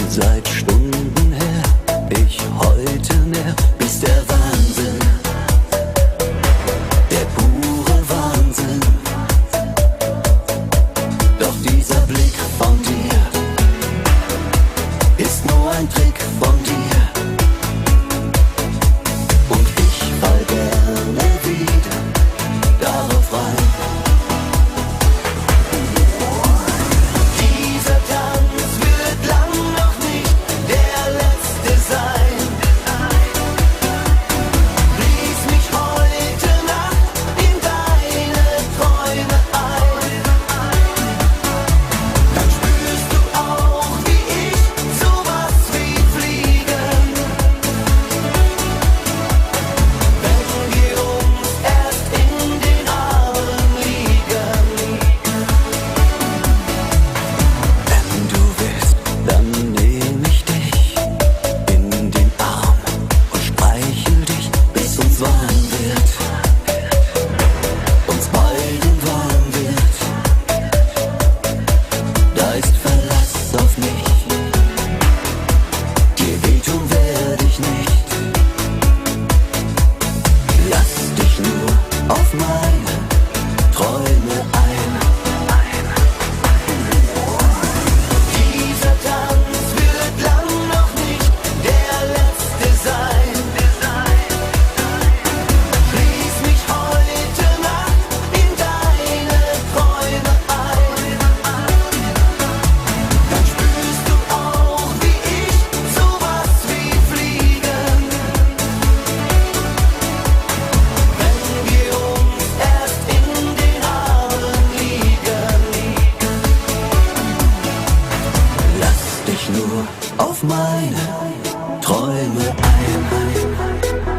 seit Stunden her, ich heute mehr, bis der Wahnsinn, der pure Wahnsinn. Doch dieser Blick von dir ist nur ein Trick von dir. Und ich fall gerne wieder darauf rein. Dieser Tanz wird lang noch nicht der letzte sein. Schließ mich heute Nacht in deine Träume ein. Dann spürst du auch wie ich sowas wie Fliegen. Wenn wir uns erst in den Armen liegen. Wenn du willst, dann nehm ich dich in den Arm und streichel dich, bis uns warm wird. Uns beiden warm wird. Da ist Verlass auf mich. Dir wehtun werd ich nicht. Lass dich nur auf meine Träume ein. Dieser Tanz wird lang noch nicht der letzte sein. Schließ mich heute Nacht in deine Träume ein. Dann spürst du auch wie ich sowas wie Fliegen. Wenn wir uns erst in den Armen liegen. Lass dich nur auf meine Träume ein.